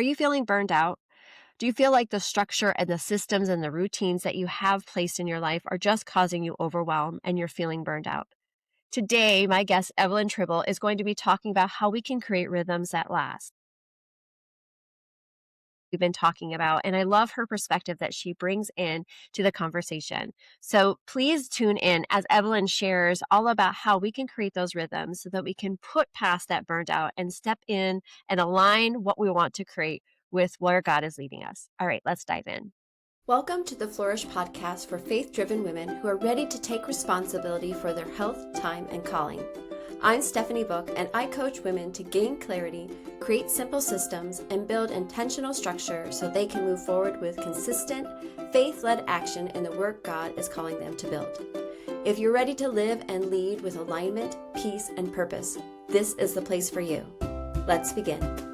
Are you feeling burned out? Do you feel like the structure and the systems and the routines that you have placed in your life are just causing you overwhelm and you're feeling burned out? Today, my guest, Evelyn Tribble, is going to be talking about how we can create rhythms that last. We've been talking about, and I love her perspective that she brings in to the conversation. So please tune in as Evelyn shares all about how we can create those rhythms so that we can put past that burnt out and step in and align what we want to create with where God is leading us. All right, let's dive in. Welcome to the Flourish podcast for faith-driven women who are ready to take responsibility for their health, time, and calling. I'm Stephanie Book, and I coach women to gain clarity, create simple systems, and build intentional structure so they can move forward with consistent, faith-led action in the work God is calling them to build. If you're ready to live and lead with alignment, peace, and purpose, this is the place for you. Let's begin.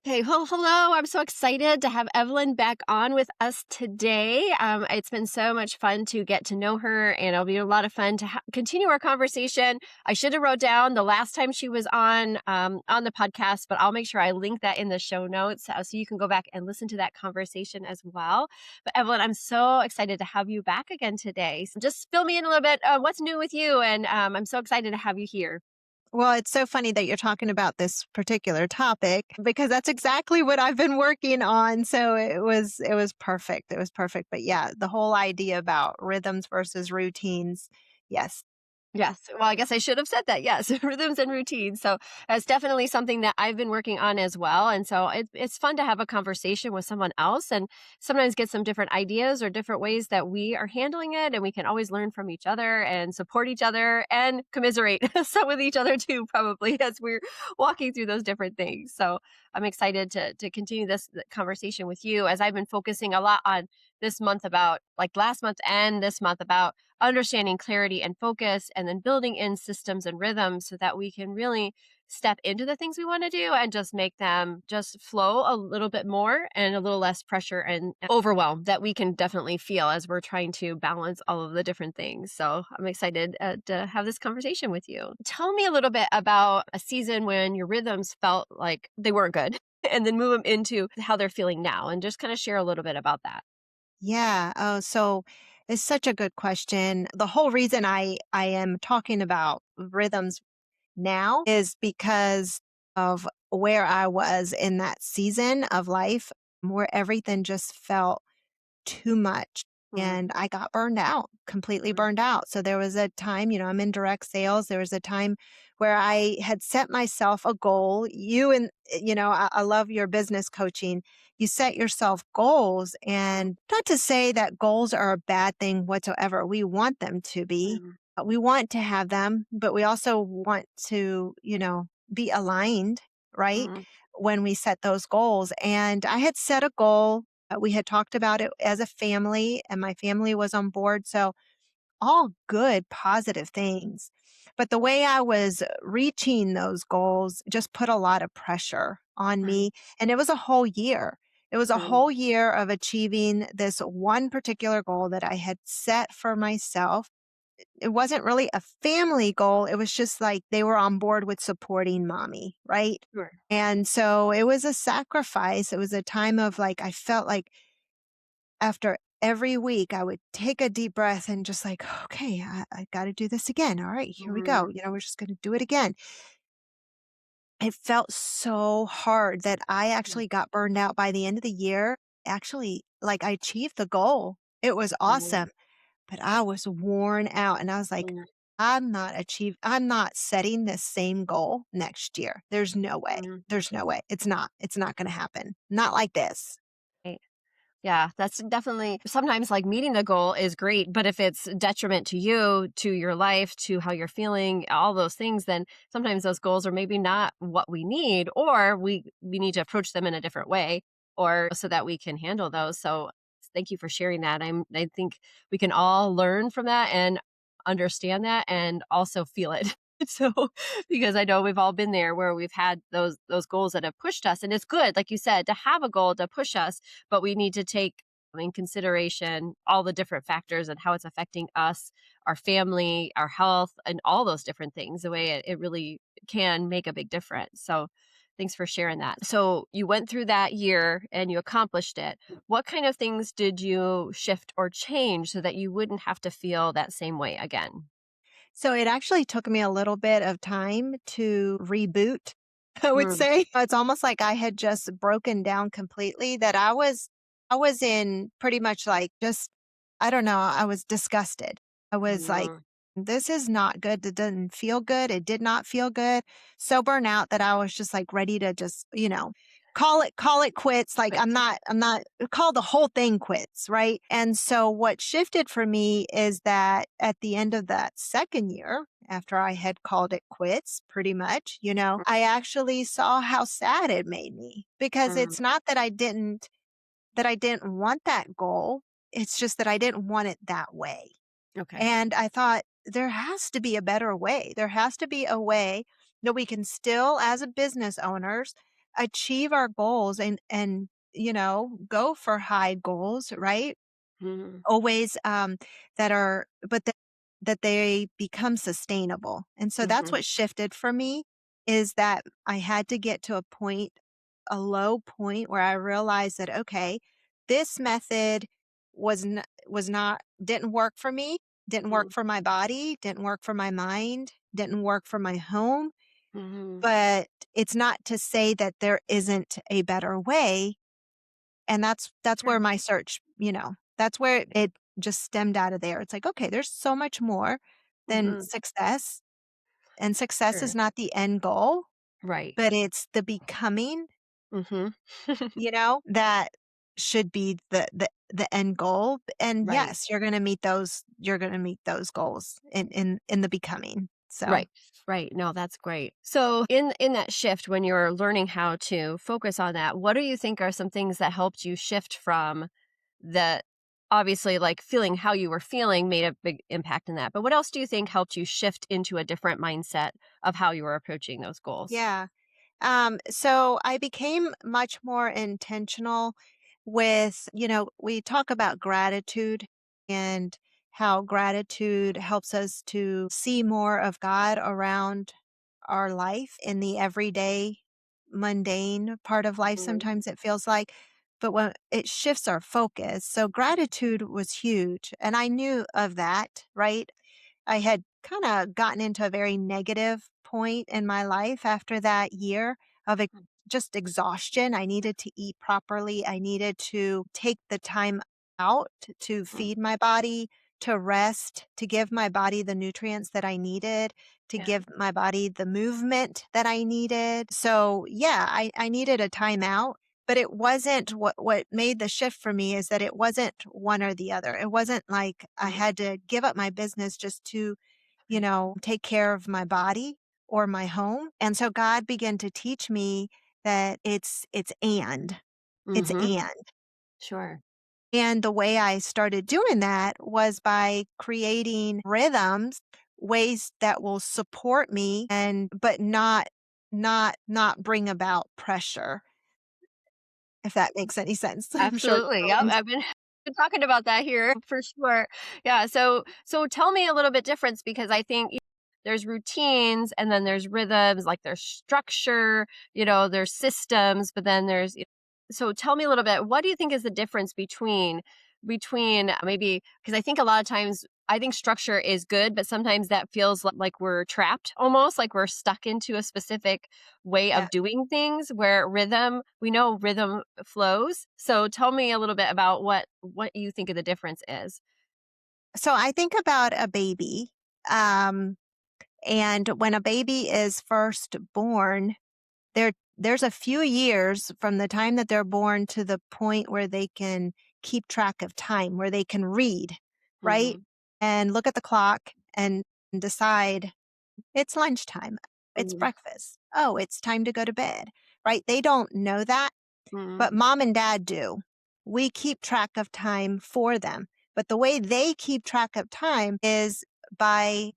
Okay, well, hello. I'm so excited to have Evelyn back on with us today. It's been so much fun to get to know her, and it'll be a lot of fun to continue our conversation. I should have wrote down the last time she was on the podcast, but I'll make sure I link that in the show notes so you can go back and listen to that conversation as well. But Evelyn, I'm so excited to have you back again today. So just fill me in a little bit. What's new with you? And I'm so excited to have you here. Well, it's so funny that you're talking about this particular topic because that's exactly what I've been working on. So it was perfect. It was perfect. But yeah, the whole idea about rhythms versus routines. Yes. Yes. Well, I guess I should have said that. Yes. Rhythms and routines. So that's definitely something that I've been working on as well. And so it's fun to have a conversation with someone else and sometimes get some different ideas or different ways that we are handling it. And we can always learn from each other and support each other and commiserate some with each other too, probably as we're walking through those different things. So I'm excited to continue this conversation with you as I've been focusing a lot on this month about like last month and this month about understanding clarity and focus, and then building in systems and rhythms so that we can really step into the things we want to do and just make them just flow a little bit more and a little less pressure and overwhelm that we can definitely feel as we're trying to balance all of the different things. So I'm excited to have this conversation with you. Tell me a little bit about a season when your rhythms felt like they weren't good and then move them into how they're feeling now and just kind of share a little bit about that. Yeah. Oh, so it's such a good question. The whole reason I am talking about rhythms now is because of where I was in that season of life where everything just felt too much. Mm, And I got burned out, completely mm, burned out. So there was a time, I'm in direct sales. There was a time where I had set myself a goal. I love your business coaching. You set yourself goals, mm, and not to say that goals are a bad thing whatsoever. We want them to be. mm, We want to have them, but we also want to, be aligned, right? mm, When we set those goals. And I had set a goal. We had talked about it as a family, and my family was on board. So, all good, positive things. But the way I was reaching those goals just put a lot of pressure on mm, me. And it was a whole year. It was a mm, whole year of achieving this one particular goal that I had set for myself. It wasn't really a family goal. It was just like they were on board with supporting mommy, right? sure. And so it was a sacrifice. It was a time of like, I felt like after every week, I would take a deep breath and just like, okay, I got to do this again. All right, here we go. Mm, We're just going to do it again. It felt so hard that I mm, actually got burned out by the end of the year. Actually, like I achieved the goal. It was mm, awesome, but I was worn out and I was like, mm, I'm not setting this same goal next year. There's no way. mm. There's no way. It's not going to happen. Not like this. Right. Yeah, that's definitely sometimes like meeting the goal is great, but if it's detriment to you, to your life, to how you're feeling, all those things, then sometimes those goals are maybe not what we need, or we need to approach them in a different way, or so that we can handle those. So thank you for sharing that. I think we can all learn from that and understand that and also feel it. So because I know we've all been there where we've had those goals that have pushed us, and it's good, like you said, to have a goal to push us, but we need to take in consideration all the different factors and how it's affecting us, our family, our health, and all those different things, the way it really can make a big difference. So Thanks for sharing that. So you went through that year and you accomplished it. What kind of things did you shift or change so that you wouldn't have to feel that same way again? So it actually took me a little bit of time to reboot, I would Mm, say. It's almost like I had just broken down completely that I was in pretty much like just I don't know, I was disgusted. I was like, mm, this is not good. It doesn't feel good. It did not feel good. So burnt out that I was just like ready to just, call it quits. Like but I'm not call the whole thing quits, right? And so what shifted for me is that at the end of that second year, after I had called it quits pretty much, I actually saw how sad it made me because mm, it's not that I didn't want that goal. It's just that I didn't want it that way. okay. And I thought there has to be a better way. There has to be a way that we can still, as a business owners, achieve our goals and go for high goals, right? Mm, Always that are, but that they become sustainable. And so that's mhm, what shifted for me is that I had to get to a low point where I realized that, okay, this method was not, didn't work for me, didn't work mm, for my body, didn't work for my mind, didn't work for my home. mhm. But it's not to say that there isn't a better way. And that's where Sure. my search, that's where it just stemmed out of there. It's like, okay, there's so much more than Mhm, success. And success is sure. not the end goal, Right. but it's the becoming, Mhm. that should be the end goal. And Right. yes, you're gonna meet those goals in the becoming. So Right. Right. No, that's great. So in that shift when you're learning how to focus on that, what do you think are some things that helped you shift from the obviously like feeling how you were feeling made a big impact in that. But what else do you think helped you shift into a different mindset of how you were approaching those goals? yeah. So I became much more intentional with, we talk about gratitude and how gratitude helps us to see more of God around our life in the everyday, mundane part of life. Mhm. Sometimes it feels like, but when it shifts our focus. So gratitude was huge. And I knew of that, right? I had kind of gotten into a very negative point in my life after that year of just exhaustion. I needed to eat properly. I needed to take the time out to Mhm. feed my body, to rest, to give my body the nutrients that I needed, to Yeah. give my body the movement that I needed. So, yeah, I needed a time out. But it wasn't what made the shift for me is that it wasn't one or the other. It wasn't like I Mhm. had to give up my business just to, Right. take care of my body or my home. And so God began to teach me that it's Mhm. and. Sure. And the way I started doing that was by creating rhythms, ways that will support me and but not bring about pressure, if that makes any sense. I'm sure it Absolutely. Yep. does. I've been been talking about that here for sure. Yeah. So tell me a little bit difference because I think there's routines and then there's rhythms, like there's structure, there's systems, but then there's so tell me a little bit, what do you think is the difference between maybe because I think a lot of times I think structure is good, but sometimes that feels like we're trapped almost like we're stuck into a specific way Yeah. of doing things where we know rhythm flows. So tell me a little bit about what you think of the difference is. So I think about a baby. Um, and when a baby is first born, there's a few years from the time that they're born to the point where they can keep track of time, where they can read, right? Mhm. And look at the clock and decide it's lunchtime. It's Mhm. breakfast. Oh, it's time to go to bed, right? They don't know that, but Mhm. mom and dad do. We keep track of time for them. But the way they keep track of time is by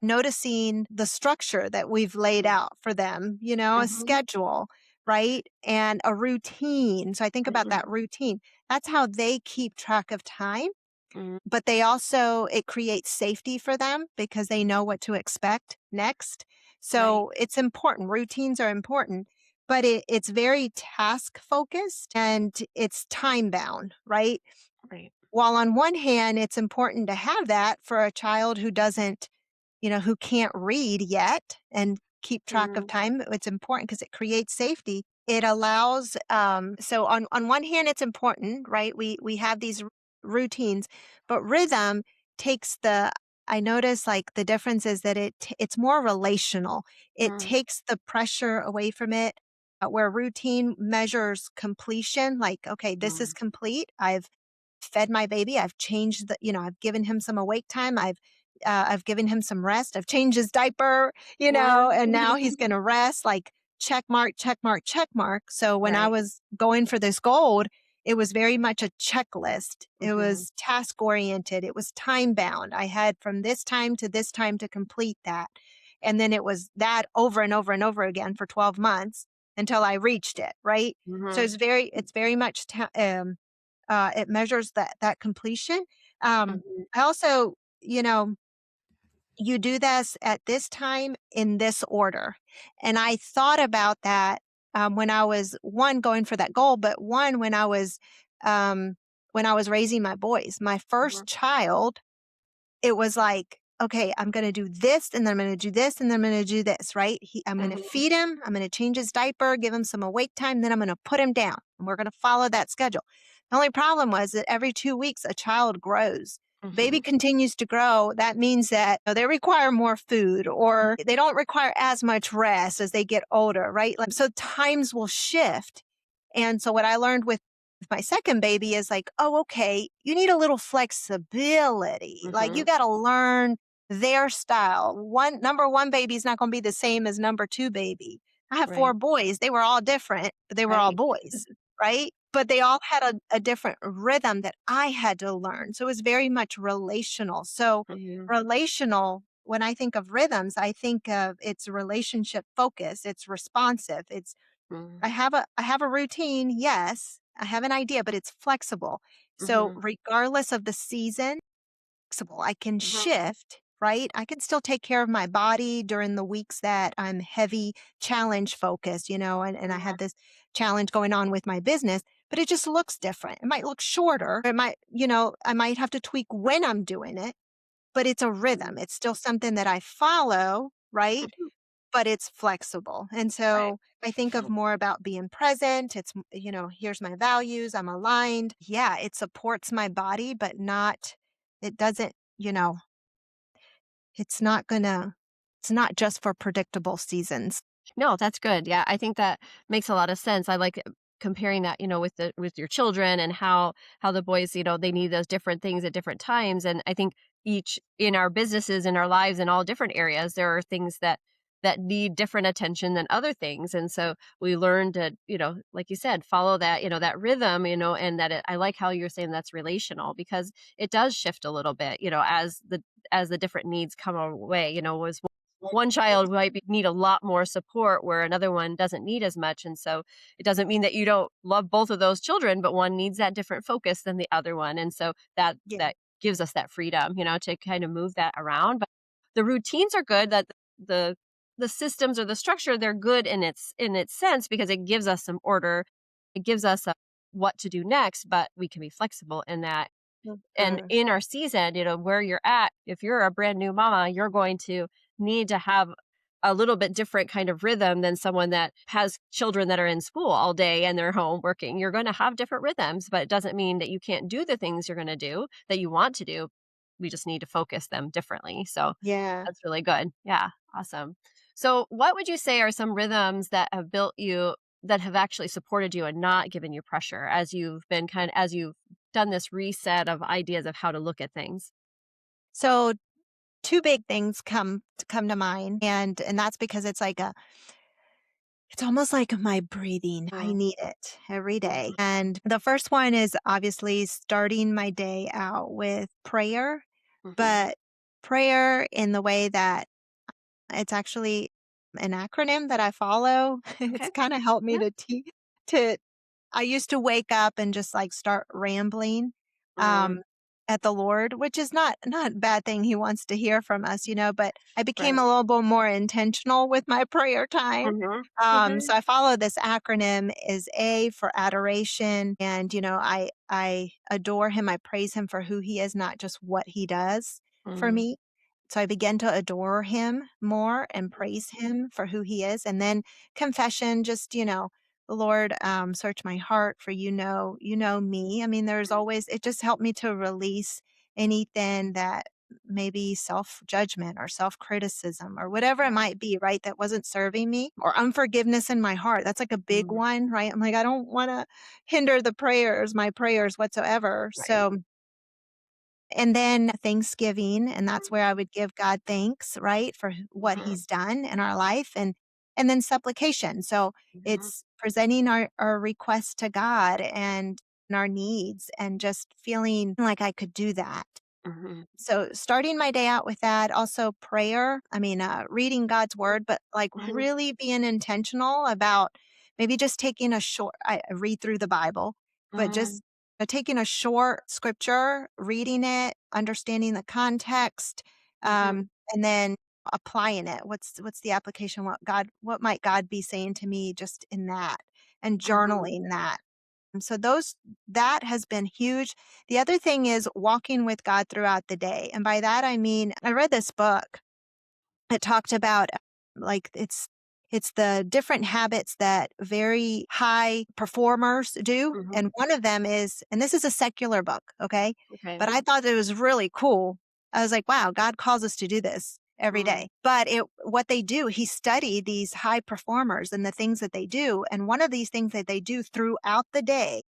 noticing the structure that we've laid out for them, a Mhm. schedule, right? And a routine. So I think about Mhm. that routine. That's how they keep track of time. Mhm. But it creates safety for them because they know what to expect next. Right. So it's important. Routines are important. but it's very task focused and it's time bound, right? Right. While on one hand, it's important to have that for a child who doesn't, who can't read yet and keep track of Mhm. time. It's important because it creates safety. It allows, so on one hand, it's important, right? We have these routines, but rhythm takes I notice like the difference is that it's more relational. It Mm, takes the pressure away from it. Where routine measures completion, like, okay, this is mm. complete. I've fed my baby. I've changed I've given him some awake time. I've given him some rest. I've changed his diaper, Yeah. and now he's going to rest. Like check mark, check mark, check mark. So when I Right. was going for this gold, it was very much a checklist. It Mhm. was task oriented. It was time bound. I had from this time to this time to complete that. And then it was that over and over and over again for 12 months until I reached it. Right. So Mhm. it's very much, it measures that completion. Mhm. I also, you do this at this time in this order. And I thought about that when I was one going for that goal, but one um, when I was raising my boys. My first Mhm. child, it was like, okay, I'm going to do this and then I'm going to do this and then I'm going to do this, right? I'm going to Mhm. feed him. I'm going to change his diaper, give him some awake time. Then I'm going to put him down and we're going to follow that schedule. The only problem was that every 2 weeks, a child grows. Baby Mhm. continues to grow. That means that they require more food or they don't require as much rest as they get older, right? Like, so times will shift. And so what I learned with my second baby is like, oh, okay, you need a little flexibility. Like you Mhm. got to learn their style. Number one baby is not going to be the same as number two baby. I have four Right. boys. They were all different, but they were all Right. boys, right? But they all had a different rhythm that I had to learn. So it was very much relational. So Mhm. relational, when I think of rhythms, I think of it's relationship focused, it's responsive, Mhm. I have a routine, yes. I have an idea, but it's flexible. So Mhm. regardless of the season, flexible. I can Mhm. shift, right? I can still take care of my body during the weeks that I'm heavy challenge focused, and I have Mhm. this challenge going on with my business, but it just looks different. It might look shorter. I might have to tweak when I'm doing it, but it's a rhythm. Mhm. It's still something that I follow, right? Mhm. But it's flexible. And Right. so I think of Mhm. more about being present. Here's my values. I'm aligned. Yeah, it supports my body, but it doesn't, it's not gonna, it's not just for predictable seasons. No, that's good. Yeah, I think that makes a lot of sense. I like comparing that, with your children and how the boys, they need those different things at different times. And I think each in our businesses, in our lives, in all different areas, there are things that need different attention than other things. And so we learn to, like you said, follow that, that rhythm, and I like how you're saying that's relational because it does shift a little bit, as the different needs come our way, was one child might need a lot more support where another one doesn't need as much. And so it doesn't mean that you don't love both of those children, but one needs that different focus than the other one. And so Yeah. that gives us that freedom, to kind of move that around. But the routines are good that the the systems or the structure, they're good in its sense because it gives us some order. It gives us what to do next, but we can be flexible in that and Mhm. in our season, where you're at, if you're a brand new mama, you're going to need to have a little bit different kind of rhythm than someone that has children that are in school all day and they're home working. You're going to have different rhythms, but it doesn't mean that you can't do the things you're going to do that you want to do. We just need to focus them differently. So Yeah. that's really good. Yeah, awesome. So, what would you say are some rhythms that have built you that have actually supported you and not given you pressure as you've done this reset of ideas of how to look at things? So two big things come to mind, and that's because it's almost like my breathing. I Mm, need it every day. mhm, And the first one is obviously starting my day out with prayer, mhm. but prayer in the way that it's actually an acronym that I follow. It's Okay. kind of helped me Yeah. to I used to wake up and just like start rambling. Mm, at the Lord, which is not a bad thing. He wants to hear from us, but I became Right. a little bit more intentional with my prayer time. Mhm. So Mhm. I follow this acronym is A for adoration. And, I adore him. I praise him for who he is, not just what he does for Mhm. me. So I begin to adore him more and praise him for who he is. And then confession, just, Lord, search my heart for you know me. I mean, there's always it just helped me to release anything that maybe self-judgment or self-criticism or whatever it might be, right? That wasn't serving me or unforgiveness in my heart. That's like a big Mhm. one, right? I'm like, I don't want to hinder my prayers whatsoever. Right. So and then Thanksgiving, and that's where I would give God thanks, right, for what Mhm. he's done in our life and then supplication. So Mhm. it's presenting our requests to God and our needs and just feeling like I could do that. Mhm. So starting my day out with that, also prayer, I mean, reading God's word, but like Mhm. really being intentional about maybe just taking I read through the Bible, but Mhm. just taking a short scripture, reading it, understanding the context, Mhm. and then applying it. What's the application? What might God be saying to me just in that and Mhm. journaling that. So that has been huge. The other thing is walking with God throughout the day. And by that I mean I read this book. It talked about like it's the different habits that very high performers do. Mhm. And one of them is, and this is a secular book, okay? Okay. But I thought it was really cool. I was like, wow, God calls us to do this every Mhm. day. But what they do, he studied these high performers and the things that they do. And one of these things that they do throughout the day,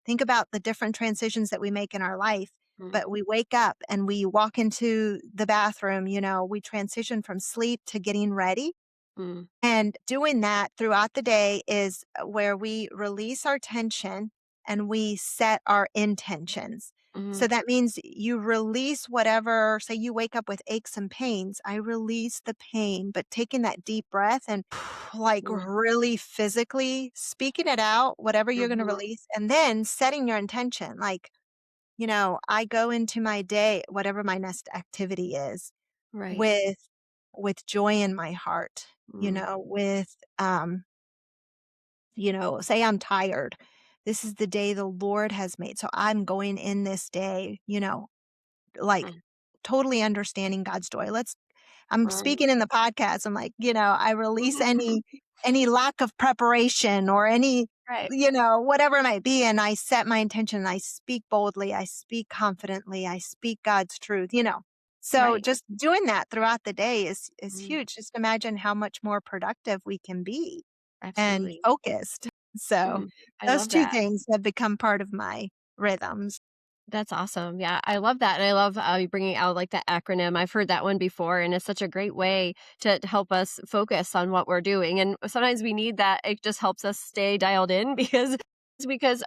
think about the different transitions that we make in our life. Mhm. But we wake up and we walk into the bathroom, we transition from sleep to getting ready. Mhm. And doing that throughout the day is where we release our tension and we set our intentions. So Mhm. that means you release whatever, say you wake up with aches and pains. I release the pain, but taking that deep breath and like Mhm. really physically speaking it out, whatever you're going to Mhm. release, and then setting your intention. Like, I go into my day, whatever my next activity is, Right. with joy in my heart, Mhm. with say I'm tired. This is the day the Lord has made. So I'm going in this day, like Mhm. totally understanding God's joy. I'm Mhm. speaking in the podcast. I'm like, I release any lack of preparation or any, Right. whatever it might be. And I set my intention. I speak boldly. I speak confidently. I speak God's truth. So Right. just doing that throughout the day is Mhm. huge. Just imagine how much more productive we can be and Absolutely. focused. So Mhm. I those love two that. things have become part of my rhythms. That's awesome. Yeah, I love that. And I love you bringing out like that acronym. I've heard that one before, and it's such a great way to help us focus on what we're doing. And sometimes we need that. It just helps us stay dialed in because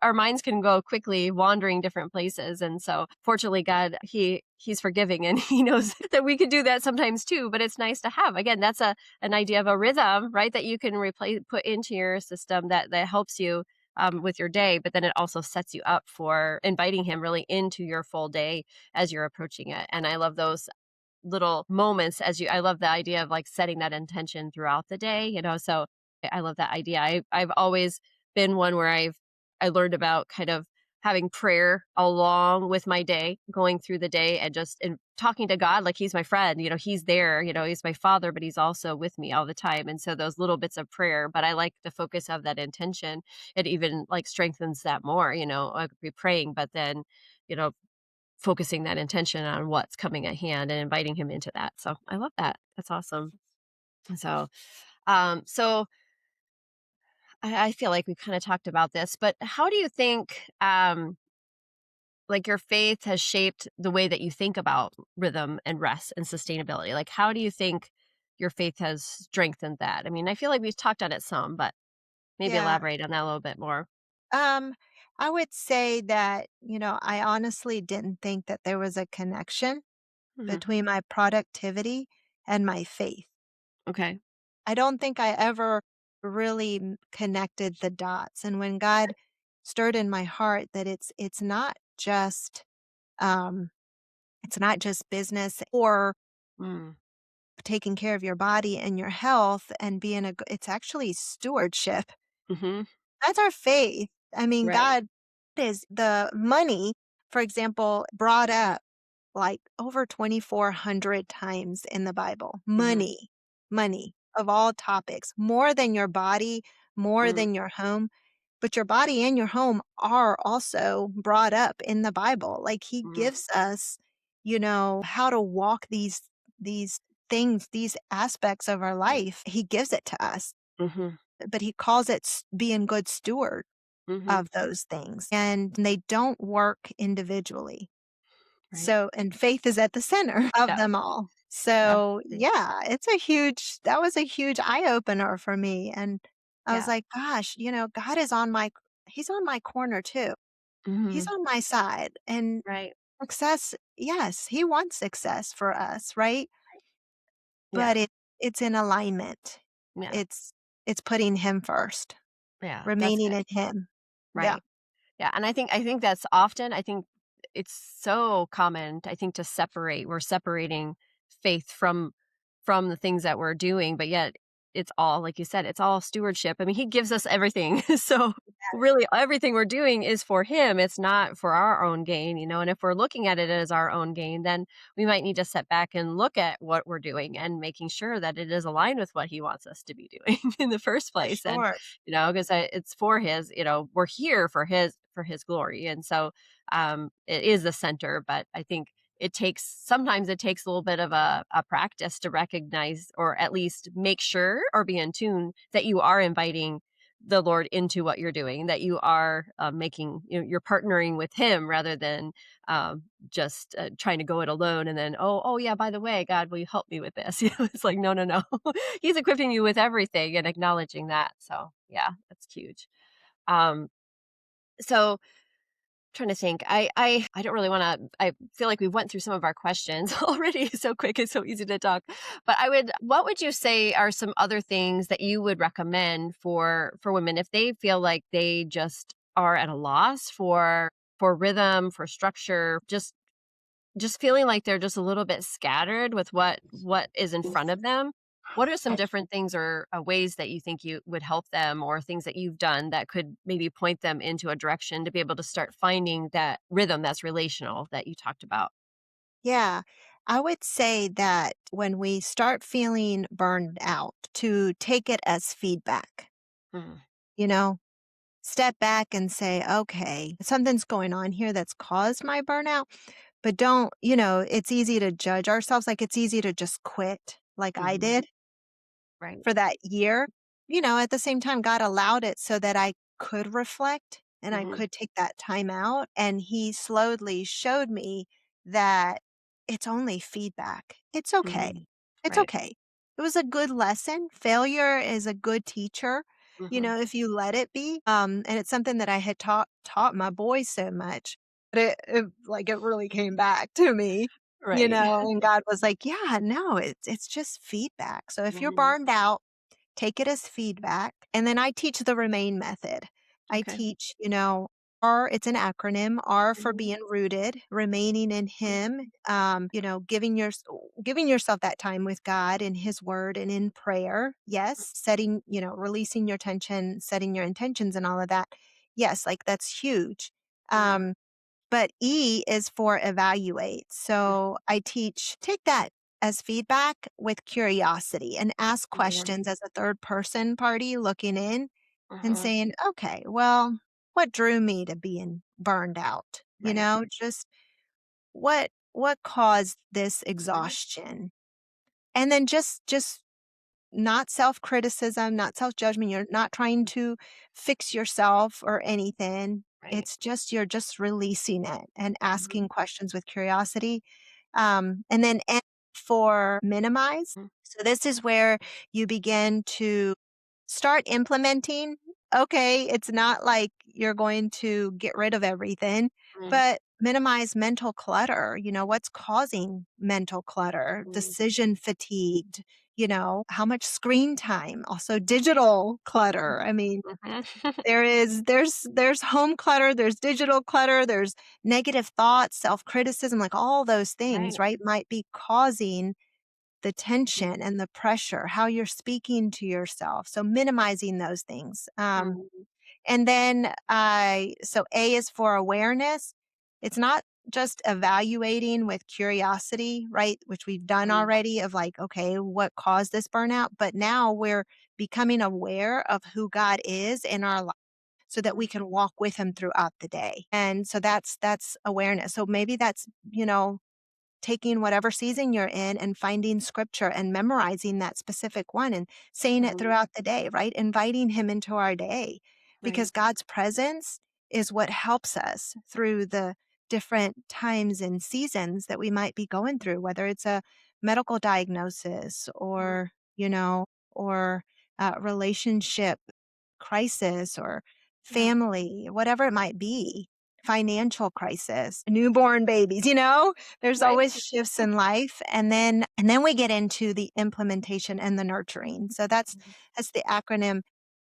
our minds can go quickly wandering different places. And so fortunately God, he's forgiving and he knows that we could do that sometimes too. But it's nice to have. Again, that's an idea of a rhythm, right? That you can replace put into your system that helps you with your day, but then it also sets you up for inviting him really into your full day as you're approaching it. And I love those little moments I love the idea of like setting that intention throughout the day, so I love that idea. I've always been one where I learned about kind of having prayer along with my day, going through the day and just and talking to God like he's my friend, he's there, he's my father, but he's also with me all the time. And so those little bits of prayer, but I like the focus of that intention. It even like strengthens that more, I could be praying, but then, you know, focusing that intention on what's coming at hand and inviting him into that. So I love that. That's awesome. So, so I feel like we kind of talked about this, but how do you think, like your faith has shaped the way that you think about rhythm and rest and sustainability? Like, how do you think your faith has strengthened that? I mean, I feel like we've talked on it some, but maybe Yeah. elaborate on that a little bit more. Um, I would say that, I honestly didn't think that there was a connection Hmm. between my productivity and my faith. Okay. I don't think I ever really connected the dots. And when God stirred in my heart that it's not just It's not just business or Mm. taking care of your body and your health and being it's actually stewardship. Mhm. That's our faith. I mean, Right. God is the money, for example, brought up like over 2,400 times in the Bible. Mhm. Money of all topics, more than your body, more Mm. than your home. But your body and your home are also brought up in the Bible. Like he Mhm. gives us, how to walk these things, these aspects of our life. He gives it to us, Mhm. but he calls it being good steward Mhm. of those things. And they don't work individually. Right. So, and faith is at the center of Yeah. them all. So, Absolutely. yeah, that was a huge eye opener for me. And I was Yeah. like, gosh, God is he's on my corner too. He's Mhm. on my side. And Right. success, yes, he wants success for us, right? But Yeah. it's in alignment. Yeah. It's it's putting him first, Yeah. That's remaining good. in him. Yeah, Right. Yeah, and I think that's often I think it's so common, I think, to separate. We're separating faith from the things that we're doing, but yet it's all, like you said, it's all stewardship. I mean, he gives us everything. So really everything we're doing is for him. It's not for our own gain, and if we're looking at it as our own gain, then we might need to step back and look at what we're doing and making sure that it is aligned with what he wants us to be doing in the first for place. And sure. because it's for his, we're here for his glory. And so it is the center, but I think sometimes it takes a little bit of a practice to recognize, or at least make sure or be in tune that you are inviting the Lord into what you're doing, that you are making, you're partnering with him rather than just trying to go it alone. And then, oh yeah, by the way, God, will you help me with this? It's like, no, no, no. He's equipping you with everything and acknowledging that. So yeah, that's huge. Um, so trying to think. I don't really wanna I feel like we went through some of our questions already so quick and so easy to talk. But what would you say are some other things that you would recommend for women if they feel like they just are at a loss for rhythm, for structure, just feeling like they're just a little bit scattered with what is in front of them? What are some different things or ways that you think you would help them, or things that you've done that could maybe point them into a direction to be able to start finding that rhythm that's relational that you talked about? Yeah. I would say that when we start feeling burned out, to take it as feedback, Mm, you know, step back and say, okay, something's going on here that's caused my burnout, but it's easy to judge ourselves. Like it's easy to just quit, like I mhm, did right. for that year. At the same time, God allowed it so that I could reflect and I Mhm, could take that time out. And He slowly showed me that it's only feedback. It's okay. mhm, It's right. okay. It was a good lesson. Failure is a good teacher, Mhm, if you let it be. And it's something that I had taught my boys so much. But it really came back to me, right. and God was like, yeah, no, it's just feedback. So if you're Mhm, burned out, take it as feedback. And then I teach the remain method. I okay. teach, it's an acronym, R for Mhm, being rooted, remaining in mhm, Him, giving yourself that time with God in His Word and in prayer. Yes, setting, releasing your tension, setting your intentions, and all of that. Yes, like that's huge. mhm, But E is for evaluate. mhm, So I take that as feedback with curiosity and ask mhm, questions as a third person party looking in and mhm, saying, okay, well, what drew me to being burned out? right. Just what caused this Mhm, exhaustion? And then just not self-criticism, not self-judgment. You're not trying to fix yourself or anything. right. It's just you're just releasing it and Mhm, asking questions with curiosity. And then N for minimize. mhm, So this is where you begin to start implementing. Okay, it's not like you're going to get rid of everything, mhm, but minimize mental clutter. What's causing mental clutter? mhm, Decision fatigued, how much screen time, also digital clutter. I mean, Mhm. there's home clutter, there's digital clutter, there's negative thoughts, self-criticism, like all those things, Right. right, might be causing the Mhm. tension and the pressure, how you're speaking to yourself. So minimizing those things. Mhm. And then so A is for awareness. It's not just evaluating with curiosity, right? Which we've done Mhm. already of like, okay, what caused this burnout? But now we're becoming aware of who God is in our life so that we Mhm. can walk with him throughout the day. And so that's awareness. So maybe that's, taking whatever season you're in and finding scripture and memorizing that specific one and saying it Mhm. throughout the day, right? Inviting him into our day because Right. God's presence is what helps us through the different times and seasons that we might be going through, whether it's a medical diagnosis Mhm. or relationship crisis or Yeah. family, whatever it might be, financial crisis, newborn babies, there's Right. always shifts in life and then we get into the implementation and the nurturing. So Mhm. that's the acronym.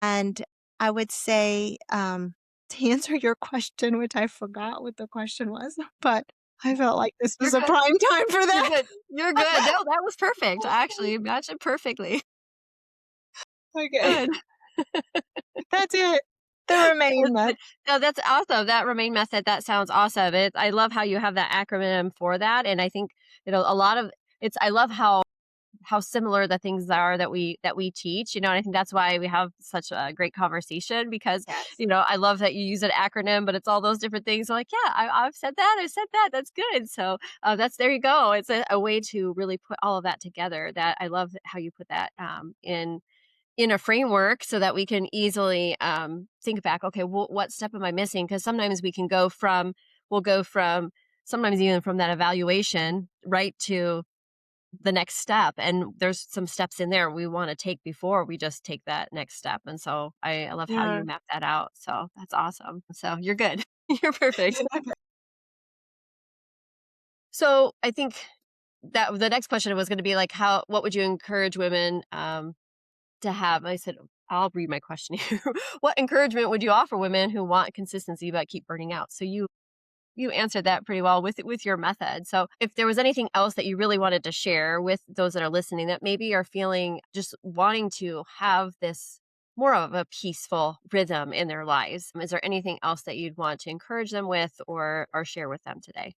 And I would say to answer your question, which I forgot what the question was, but I felt like this You're was a good. prime time for You're that. good. You're good. No, that was perfect. Actually, you matched it perfectly. Okay. Good. That's it. The remain That's method. good. No, that's awesome. That remain method, that sounds awesome. I love how you have that acronym for that, and I think, a lot of I love how similar the things are that we teach, and I think that's why we have such a great conversation because, Yes. I love that you use an acronym, but it's all those different things. I'm like, yeah, I've said that, I said that, that's good. So there you go. It's a way to really put all of that together. That I love how you put that in a framework so that we can easily think back. Okay, what step am I missing? Because sometimes we'll go from sometimes even from that evaluation right to the next step. And there's some steps in there we want to take before we just take that next step. And so I love how Yeah. you map that out. So that's awesome. So you're good. You're perfect. So I think that the next question was going to be like, what would you encourage women to have? I said, I'll read my question here. What encouragement would you offer women who want consistency but keep burning out? So you answered that pretty well with your method. So if there was anything else that you really wanted to share with those that are listening that maybe are feeling just wanting to have this more of a peaceful rhythm in their lives, is there anything else that you'd want to encourage them with or share with them today?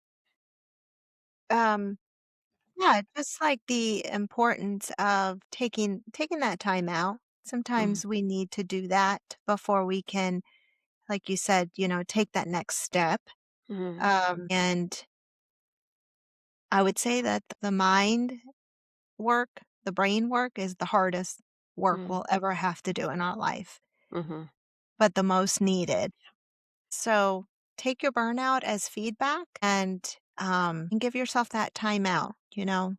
Um, yeah, just like the importance of taking that time out. Mhm. Sometimes we need to do that before we can, like you said, take that next step. Mhm. And I would say that the mind work, the brain work is the hardest work Mhm. we'll ever have to do in our life, Mhm. but the most needed. So take your burnout as feedback and give yourself that time out,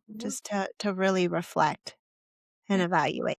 Mhm. just to really reflect and Yeah. evaluate.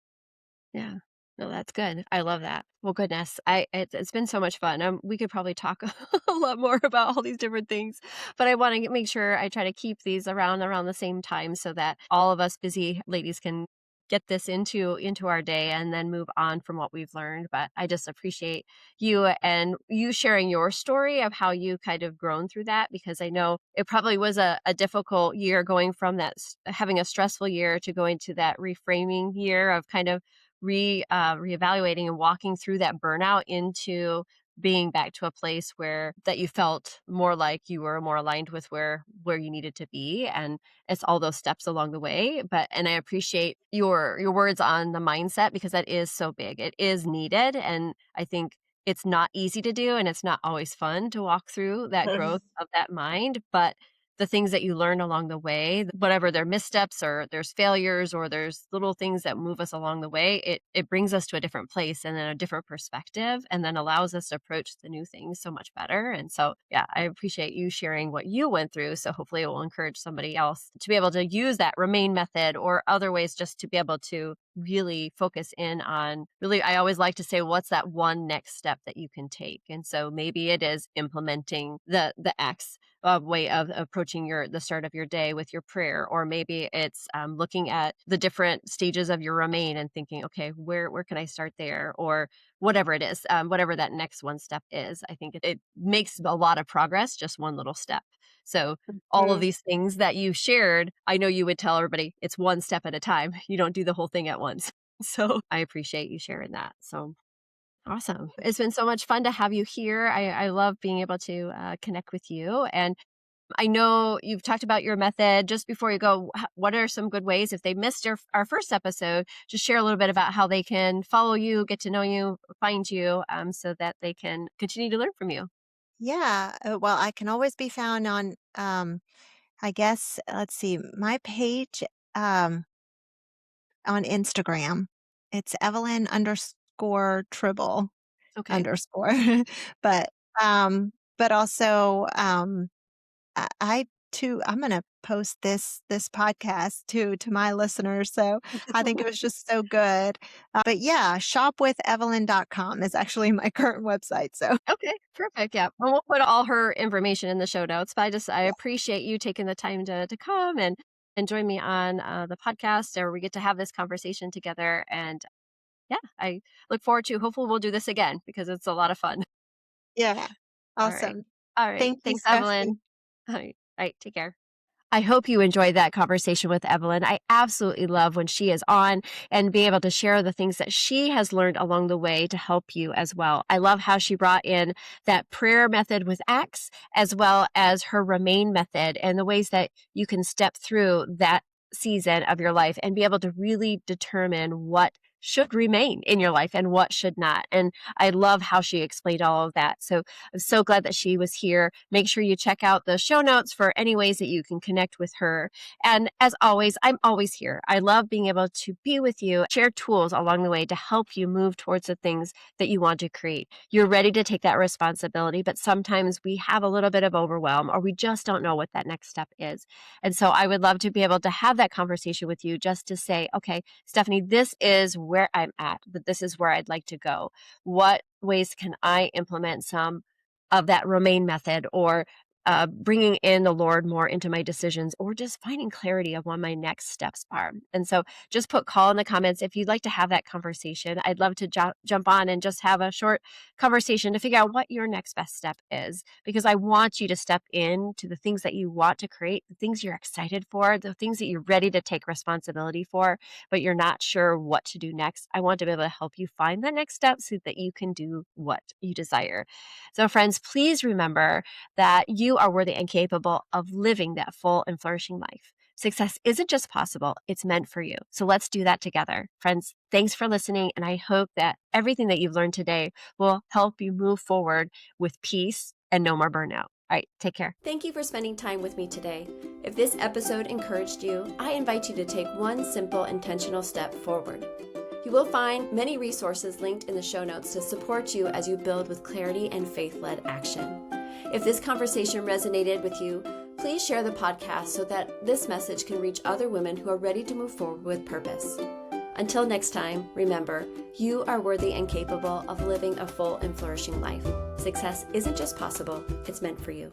Yeah. No, that's good. I love that. Well, goodness, it's been so much fun. We could probably talk a lot more about all these different things, but I want to make sure I try to keep these around the same time so that all of us busy ladies can get this into our day and then move on from what we've learned. But I just appreciate you and you sharing your story of how you kind of grown through that because I know it probably was a difficult year going from having a stressful year to going to that reframing year of kind of reevaluating and walking through that burnout into being back to a place where that you felt more like you were more aligned with where you needed to be, and it's all those steps along the way. But and I appreciate your words on the mindset because that is so big, it is needed, and I think it's not easy to do and it's not always fun to walk through that growth of that mind, but the things that you learn along the way, whatever their missteps or there's failures or there's little things that move us along the way, it brings us to a different place and then a different perspective and then allows us to approach the new things so much better. And so, yeah, I appreciate you sharing what you went through. So hopefully it will encourage somebody else to be able to use that remain method or other ways just to be able to really focus in on really, I always like to say, what's that one next step that you can take? And so maybe it is implementing the X way of approaching the start of your day with your prayer, or maybe it's looking at the different stages of your remain and thinking, okay, where can I start there, or whatever it is, whatever that next one step is. I think it makes a lot of progress, just one little step. So all of Mm. these things that you shared, I know you would tell everybody it's one step at a time. You don't do the whole thing at once. So I appreciate you sharing that. So awesome. It's been so much fun to have you here. I love being able to connect with you. And I know you've talked about your method. Just before you go, what are some good ways if they missed our first episode, just share a little bit about how they can follow you, get to know you, find you, so that they can continue to learn from you. Yeah. Well, I can always be found on, I guess, let's see, my page um, on Instagram. It's Evelyn underscore Tribble Okay. underscore. but but also I too I'm gonna post this podcast to my listeners. So I think it was just so good. But yeah, shopwithevelyn.com is actually my current website. So Okay, perfect. Yeah. Well, we'll put all her information in the show notes. But I appreciate you taking the time to come and join me on the podcast, where we get to have this conversation together. And yeah, I look forward to. Hopefully, we'll do this again because it's a lot of fun. yeah. All right. Awesome. All right. Thank you, Thanks, Stephanie. Evelyn. All right. Take care. I hope you enjoyed that conversation with Evelyn. I absolutely love when she is on and be able to share the things that she has learned along the way to help you as well. I love how she brought in that prayer method with Acts, as well as her remain method, and the ways that you can step through that season of your life and be able to really determine what should remain in your life and what should not. And I love how she explained all of that. So I'm so glad that she was here. Make sure you check out the show notes for any ways that you can connect with her. And as always, I'm always here. I love being able to be with you, share tools along the way to help you move towards the things that you want to create. You're ready to take that responsibility, but sometimes we have a little bit of overwhelm, or we just don't know what that next step is. And so I would love to be able to have that conversation with you, just to say, okay, Stephanie, this is where I'm at, but this is where I'd like to go. What ways can I implement some of that remain method, or bringing in the Lord more into my decisions, or just finding clarity of what my next steps are? And so just put call in the comments if you'd like to have that conversation. I'd love to jump on and just have a short conversation to figure out what your next best step is, because I want you to step into the things that you want to create, the things you're excited for, the things that you're ready to take responsibility for, but you're not sure what to do next. I want to be able to help you find the next step so that you can do what you desire. So, friends, please remember that you are worthy and capable of living that full and flourishing life. Success isn't just possible, it's meant for you. So let's do that together. Friends, thanks for listening. And I hope that everything that you've learned today will help you move forward with peace and no more burnout. All right, take care. Thank you for spending time with me today. If this episode encouraged you, I invite you to take one simple, intentional step forward. You will find many resources linked in the show notes to support you as you build with clarity and faith-led action. If this conversation resonated with you, please share the podcast so that this message can reach other women who are ready to move forward with purpose. Until next time, remember, you are worthy and capable of living a full and flourishing life. Success isn't just possible, it's meant for you.